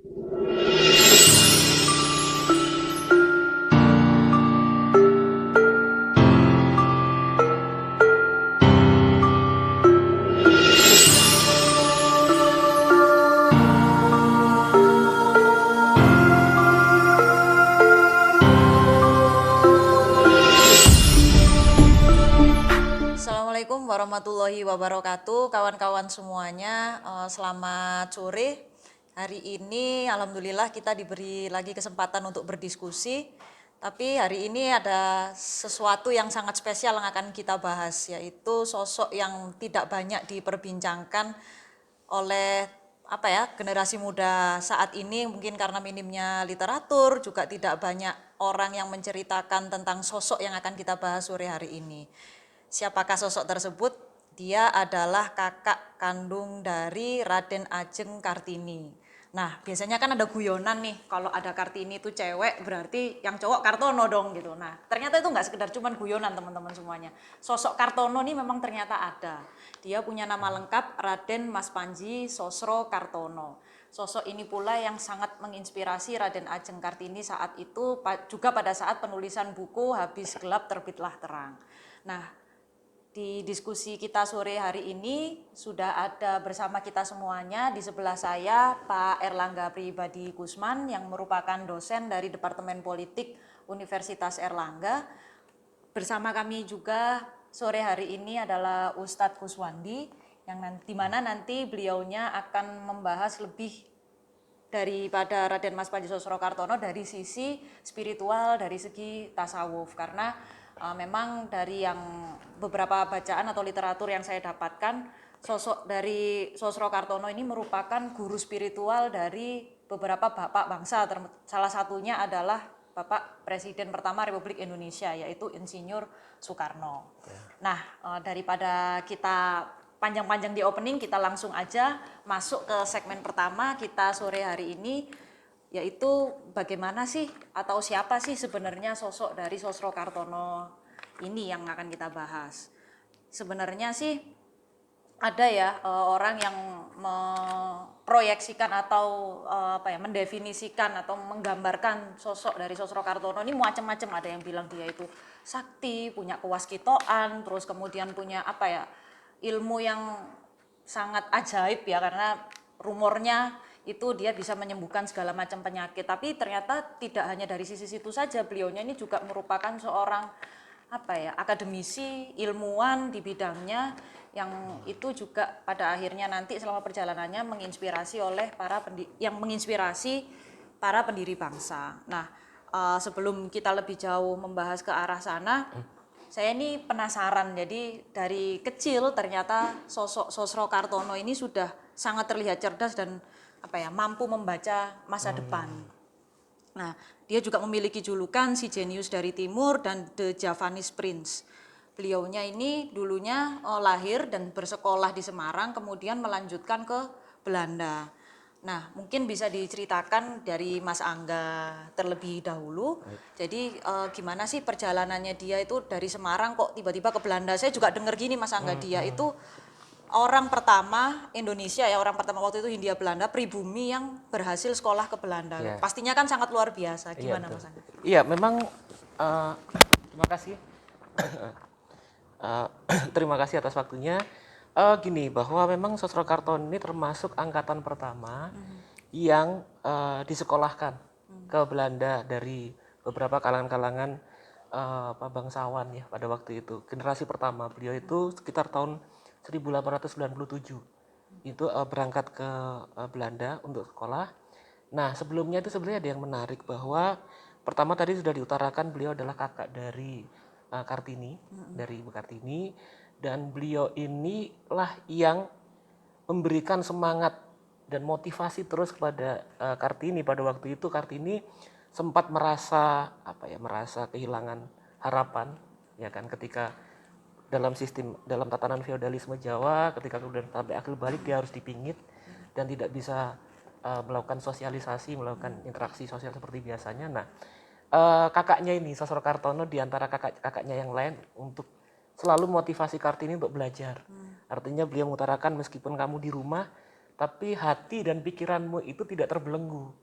Assalamualaikum warahmatullahi wabarakatuh, kawan-kawan semuanya. Selamat sore. Hari ini alhamdulillah kita diberi lagi kesempatan untuk berdiskusi. Tapi hari ini ada sesuatu yang sangat spesial yang akan kita bahas, yaitu sosok yang tidak banyak diperbincangkan oleh generasi muda saat ini, mungkin karena minimnya literatur, juga tidak banyak orang yang menceritakan tentang sosok yang akan kita bahas sore hari ini. Siapakah sosok tersebut? Dia adalah kakak kandung dari Raden Ajeng Kartini. Nah, biasanya kan ada guyonan nih, kalau ada Kartini itu cewek, berarti yang cowok Kartono dong gitu. Nah, ternyata itu nggak sekedar cuman guyonan teman-teman semuanya. Sosok Kartono ini memang ternyata ada. Dia punya nama lengkap Raden Mas Panji Sosro Kartono. Sosok ini pula yang sangat menginspirasi Raden Ajeng Kartini saat itu, juga pada saat penulisan buku Habis Gelap Terbitlah Terang. Nah, di diskusi kita sore hari ini sudah ada bersama kita semuanya. Di sebelah saya Pak Erlangga Pribadi Kusman yang merupakan dosen dari Departemen Politik Universitas Erlangga. Bersama kami juga sore hari ini adalah Ustadz Kuswandi yang dimana nanti beliaunya akan membahas lebih daripada Raden Mas Panji Sosro Kartono dari sisi spiritual, dari segi tasawuf, karena memang dari yang beberapa bacaan atau literatur yang saya dapatkan, sosok dari Sosro Kartono ini merupakan guru spiritual dari beberapa bapak bangsa, salah satunya adalah Bapak Presiden pertama Republik Indonesia, yaitu Insinyur Soekarno. Nah, daripada kita panjang-panjang di opening, kita langsung aja masuk ke segmen pertama kita sore hari ini, yaitu bagaimana sih atau siapa sih sebenarnya sosok dari Sosro Kartono ini yang akan kita bahas. Sebenarnya sih ada ya orang yang memproyeksikan atau mendefinisikan atau menggambarkan sosok dari Sosro Kartono ini macam-macam. Ada yang bilang dia itu sakti, punya kewaskitoan, terus kemudian punya ilmu yang sangat ajaib ya, karena rumornya itu dia bisa menyembuhkan segala macam penyakit. Tapi ternyata tidak hanya dari sisi situ saja, beliaunya ini juga merupakan seorang akademisi, ilmuwan di bidangnya, yang itu juga pada akhirnya nanti selama perjalanannya menginspirasi para pendiri bangsa. Nah, sebelum kita lebih jauh membahas ke arah sana, saya ini penasaran. Jadi dari kecil ternyata sosok Sosro Kartono ini sudah sangat terlihat cerdas dan mampu membaca masa depan. Nah, dia juga memiliki julukan si jenius dari timur dan the Javanese Prince. Beliaunya ini dulunya lahir dan bersekolah di Semarang, kemudian melanjutkan ke Belanda. Nah, mungkin bisa diceritakan dari Mas Angga terlebih dahulu. Jadi gimana sih perjalanannya dia itu dari Semarang kok tiba-tiba ke Belanda? Saya juga dengar gini Mas Angga, dia itu orang pertama Indonesia ya, orang pertama waktu itu Hindia Belanda, pribumi yang berhasil sekolah ke Belanda. Yeah. Pastinya kan sangat luar biasa. Gimana Mas Angga? Iya, memang terima kasih. Terima kasih atas waktunya. Gini, bahwa memang Sosro Kartono ini termasuk angkatan pertama yang disekolahkan ke Belanda dari beberapa kalangan-kalangan bangsawan ya pada waktu itu. Generasi pertama beliau itu sekitar tahun 1897 itu berangkat ke Belanda untuk sekolah. Nah, sebelumnya itu sebenarnya ada yang menarik, bahwa pertama tadi sudah diutarakan beliau adalah kakak dari Kartini, dari Ibu Kartini, dan beliau inilah yang memberikan semangat dan motivasi terus kepada Kartini. Pada waktu itu Kartini sempat merasa merasa kehilangan harapan ya kan, ketika dalam tatanan feodalisme Jawa, ketika kemudian sampai akhir balik dia harus dipingit dan tidak bisa melakukan sosialisasi, melakukan interaksi sosial seperti biasanya. Nah, kakaknya ini Sosro Kartono di antara kakaknya yang lain untuk selalu motivasi Kartini untuk belajar. Artinya beliau mengutarakan, meskipun kamu di rumah, tapi hati dan pikiranmu itu tidak terbelenggu.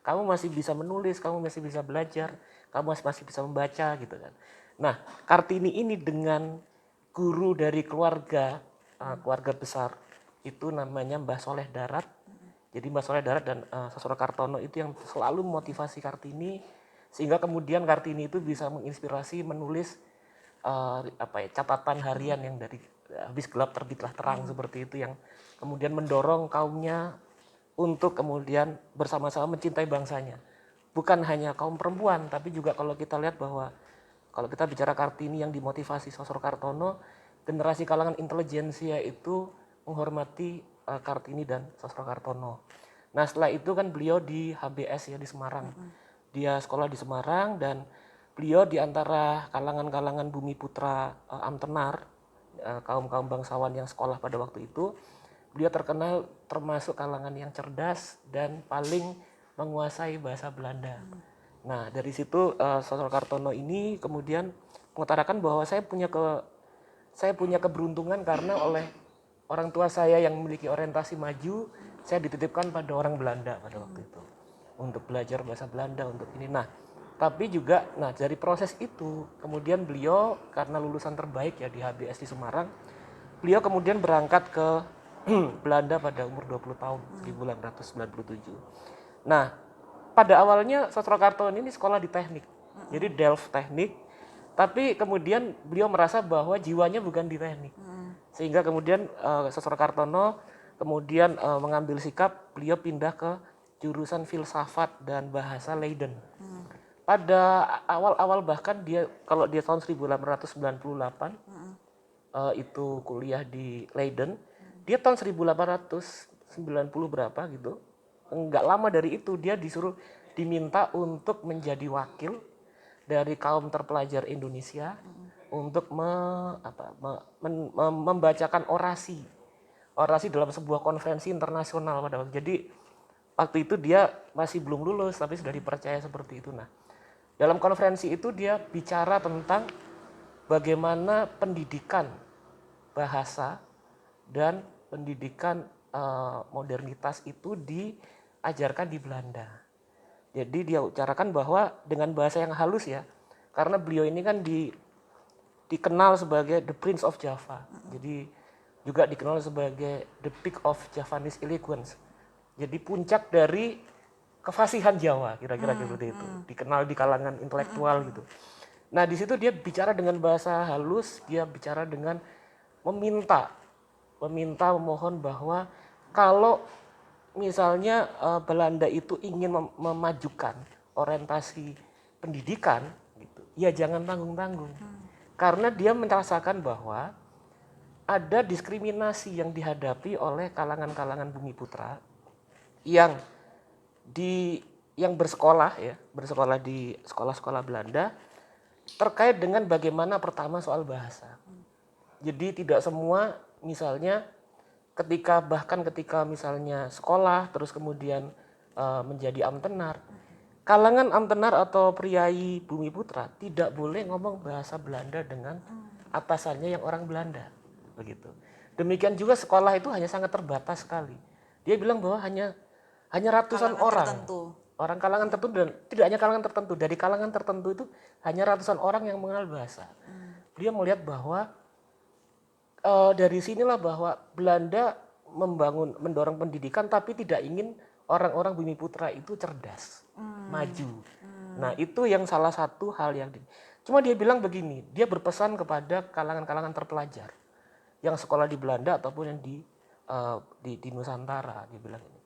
Kamu masih bisa menulis, kamu masih bisa belajar, kamu masih bisa membaca gitu kan. Nah, Kartini ini dengan guru dari keluarga keluarga besar itu namanya Mbah Soleh Darat. Jadi Mbah Soleh Darat dan Sosro Kartono itu yang selalu memotivasi Kartini sehingga kemudian Kartini itu bisa menginspirasi menulis catatan harian yang dari habis gelap terbitlah terang seperti itu yang kemudian mendorong kaumnya untuk kemudian bersama-sama mencintai bangsanya. Bukan hanya kaum perempuan, tapi juga kalau kita lihat bahwa kalau kita bicara Kartini yang dimotivasi Sosro Kartono, generasi kalangan intelijensia itu menghormati Kartini dan Sosro Kartono. Nah setelah itu kan beliau di HBS ya di Semarang. Dia sekolah di Semarang dan beliau di antara kalangan-kalangan bumi putra Amtenar, kaum-kaum bangsawan yang sekolah pada waktu itu, beliau terkenal termasuk kalangan yang cerdas dan paling menguasai bahasa Belanda. Nah dari situ Sosro Kartono ini kemudian mengutarakan bahwa saya punya keberuntungan karena oleh orang tua saya yang memiliki orientasi maju, saya dititipkan pada orang Belanda pada waktu itu untuk belajar bahasa Belanda untuk ini. Nah, tapi juga dari proses itu kemudian beliau karena lulusan terbaik ya di HBS di Semarang, beliau kemudian berangkat ke Belanda pada umur 20 tahun 1897. Nah, pada awalnya Sosro Kartono ini sekolah di teknik. Jadi Delft teknik, tapi kemudian beliau merasa bahwa jiwanya bukan di teknik. Sehingga kemudian Sosro Kartono kemudian mengambil sikap beliau pindah ke jurusan filsafat dan bahasa Leiden. Pada awal-awal bahkan dia kalau dia tahun 1898 itu kuliah di Leiden, dia tahun 1890 berapa gitu. Enggak lama dari itu dia diminta untuk menjadi wakil dari kaum terpelajar Indonesia untuk membacakan orasi dalam sebuah konferensi internasional pada waktu. Jadi waktu itu dia masih belum lulus tapi sudah dipercaya seperti itu. Nah, dalam konferensi itu dia bicara tentang bagaimana pendidikan bahasa dan pendidikan modernitas itu diajarkan di Belanda. Jadi dia utarakan bahwa dengan bahasa yang halus ya, karena beliau ini kan dikenal sebagai the Prince of Java. Jadi juga dikenal sebagai the peak of Javanese eloquence. Jadi puncak dari kefasihan Jawa kira-kira seperti itu. Dikenal di kalangan intelektual gitu. Nah di situ dia bicara dengan bahasa halus, dia bicara dengan memohon bahwa kalau misalnya Belanda itu ingin memajukan orientasi pendidikan gitu, ya jangan tanggung-tanggung. Karena dia merasakan bahwa ada diskriminasi yang dihadapi oleh kalangan-kalangan bumi putra yang bersekolah di sekolah-sekolah Belanda terkait dengan bagaimana pertama soal bahasa. Jadi tidak semua misalnya ketika misalnya sekolah terus kemudian menjadi amtenar, kalangan amtenar atau priai bumi putra tidak boleh ngomong bahasa Belanda dengan atasannya yang orang Belanda begitu. Demikian juga sekolah itu hanya sangat terbatas sekali. Dia bilang bahwa hanya ratusan orang kalangan tertentu dan tidak hanya kalangan tertentu, dari kalangan tertentu itu hanya ratusan orang yang mengenal bahasa. Dia melihat bahwa dari sinilah bahwa Belanda mendorong pendidikan tapi tidak ingin orang-orang bumi putra itu cerdas, maju. Nah itu yang salah satu hal yang cuma dia bilang begini, dia berpesan kepada kalangan-kalangan terpelajar yang sekolah di Belanda ataupun yang di Nusantara, dia bilang ini,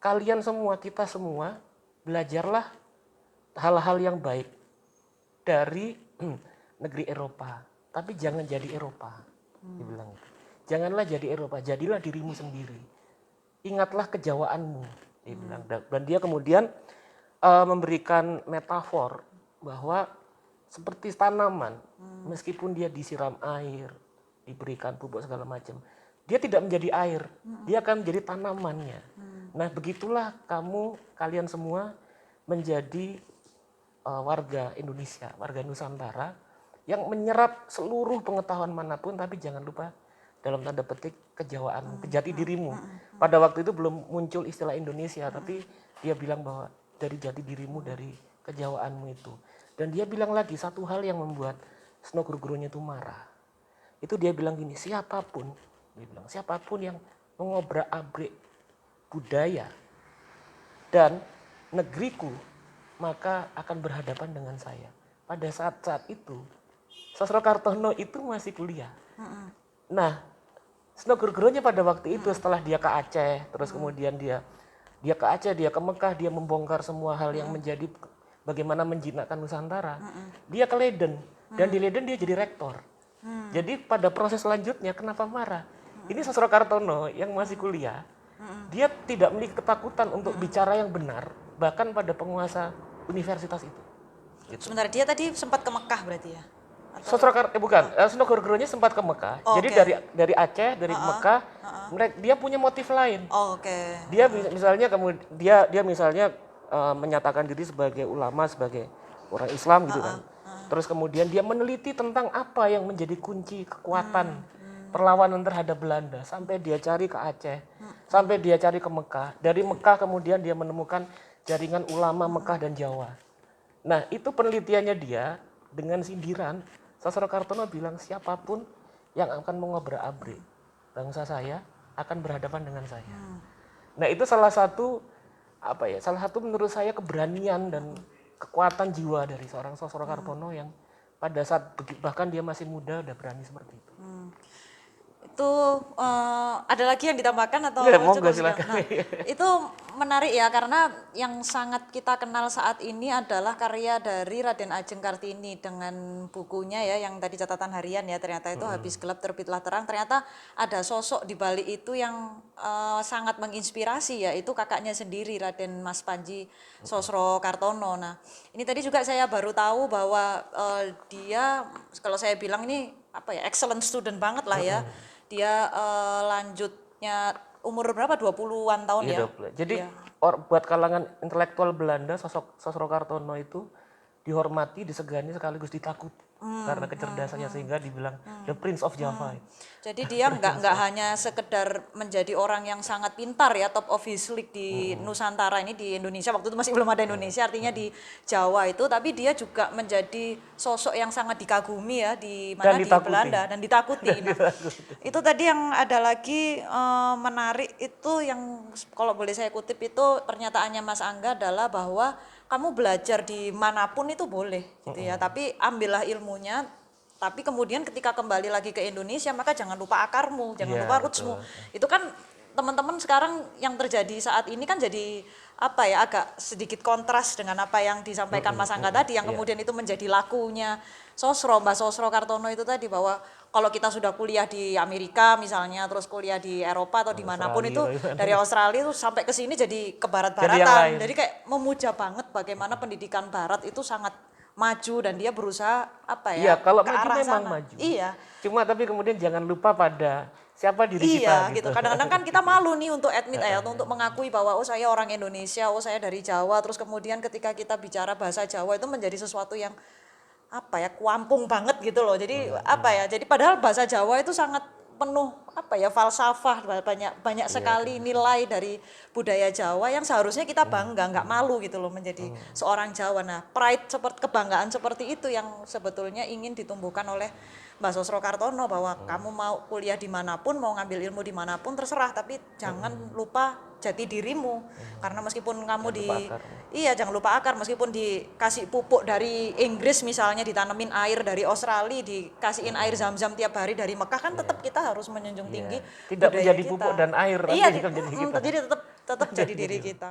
kalian semua, kita semua belajarlah hal-hal yang baik dari negeri Eropa, tapi jangan jadi Eropa. Dia bilang itu. Janganlah jadi Eropa, jadilah dirimu sendiri. Ingatlah kejawaanmu, dia bilang. Dan dia kemudian memberikan metafor bahwa seperti tanaman, meskipun dia disiram air, diberikan pupuk segala macam, dia tidak menjadi air, dia akan menjadi tanamannya. Nah begitulah kalian semua menjadi warga Indonesia, warga Nusantara yang menyerap seluruh pengetahuan manapun, tapi jangan lupa dalam tanda petik kejawaan, kejati dirimu. Pada waktu itu belum muncul istilah Indonesia, tapi dia bilang bahwa dari jati dirimu, dari kejawaanmu itu. Dan dia bilang lagi satu hal yang membuat Sno Guru-gurunya itu marah. Itu dia bilang gini, siapapun yang mengobrak-abrik budaya dan negeriku, maka akan berhadapan dengan saya. Pada saat-saat itu, Sosro Kartono itu masih kuliah. Nah, Sno Guru-gurunya pada waktu itu setelah dia ke Aceh, terus kemudian dia ke Aceh, dia ke Mekah, dia membongkar semua hal yang menjadi bagaimana menjinakkan Nusantara. Dia ke Leiden, dan di Leiden dia jadi rektor. Jadi pada proses selanjutnya kenapa marah? Ini Sosro Kartono yang masih kuliah, dia tidak memiliki ketakutan untuk bicara yang benar, bahkan pada penguasa universitas itu. Sebentar, dia tadi sempat ke Mekah berarti ya? Sno Guru-gurunya sempat ke Mekah. Oh, jadi oke. dari Aceh, dari Mekah, dia punya motif lain. Oh, oke. Dia misalnya dia misalnya menyatakan diri sebagai ulama, sebagai orang Islam gitu kan. Terus kemudian dia meneliti tentang apa yang menjadi kunci kekuatan perlawanan terhadap Belanda, sampai dia cari ke Aceh, sampai dia cari ke Mekah. Dari Mekah kemudian dia menemukan jaringan ulama Mekah dan Jawa. Nah, itu penelitiannya dia dengan sindiran. Sosro Kartono bilang siapapun yang akan mengobrak-abrik bangsa saya akan berhadapan dengan saya. Nah, itu salah satu menurut saya keberanian dan kekuatan jiwa dari seorang Sosro Kartono yang pada saat bahkan dia masih muda udah berani seperti itu. Itu ada lagi yang ditambahkan atau Ya, monggo cukup sudah? silakan. Nah, itu menarik ya, karena yang sangat kita kenal saat ini adalah karya dari Raden Ajeng Kartini dengan bukunya ya, yang tadi catatan harian ya, ternyata itu habis gelap terbitlah terang. Ternyata ada sosok di balik itu yang sangat menginspirasi, yaitu kakaknya sendiri, Raden Mas Panji Sosro Kartono. Nah, ini tadi juga saya baru tahu bahwa dia, kalau saya bilang ini excellent student banget lah ya. Dia lanjutnya umur berapa? 20-an tahun ya? 20. Jadi buat kalangan intelektual Belanda, Sosro Kartono itu dihormati, disegani, sekaligus ditakuti karena kecerdasannya, sehingga dibilang the Prince of Java. Jadi dia nggak hanya sekedar menjadi orang yang sangat pintar ya, top of his league di Nusantara ini, di Indonesia waktu itu masih belum ada Indonesia, artinya di Jawa itu, tapi dia juga menjadi sosok yang sangat dikagumi ya di mana, di Belanda, dan ditakuti. Nah, itu tadi yang ada lagi menarik itu, yang kalau boleh saya kutip itu pernyataannya Mas Angga adalah bahwa kamu belajar di manapun itu boleh gitu ya, tapi ambillah ilmunya, tapi kemudian ketika kembali lagi ke Indonesia maka jangan lupa akarmu, jangan lupa rootsmu. Itu kan teman-teman sekarang yang terjadi saat ini kan jadi agak sedikit kontras dengan apa yang disampaikan Mas Angga tadi, yang kemudian itu menjadi lakunya Mbak Sosro Kartono itu tadi, bahwa kalau kita sudah kuliah di Amerika misalnya, terus kuliah di Eropa atau dimanapun itu, dari Australia itu sampai ke sini jadi ke barat-baratan. Jadi kayak memuja banget bagaimana pendidikan barat itu sangat maju, dan dia berusaha Iya, kalau ke maju arah memang sana. maju. Iya. Cuma tapi kemudian jangan lupa pada siapa diri kita Iya gitu. Kadang-kadang kan kita malu nih untuk admit untuk mengakui bahwa saya orang Indonesia, saya dari Jawa, terus kemudian ketika kita bicara bahasa Jawa itu menjadi sesuatu yang kuampung banget gitu loh. Jadi jadi padahal bahasa Jawa itu sangat penuh falsafah, banyak sekali nilai dari budaya Jawa yang seharusnya kita bangga, nggak malu gitu loh menjadi seorang Jawa. Nah, pride kebanggaan seperti itu yang sebetulnya ingin ditumbuhkan oleh Mbak Sosro Kartono, bahwa kamu mau kuliah dimanapun, mau ngambil ilmu dimanapun terserah, tapi jangan lupa jati dirimu. Karena meskipun kamu jangan lupa akar, meskipun dikasih pupuk dari Inggris misalnya, ditanemin air dari Australia, dikasihin air zam-zam tiap hari dari Mekah, kan tetap kita harus menjunjung tinggi tidak budaya menjadi kita. pupuk dan air, Iya, jadi kita. jadi tetap jadi diri kita.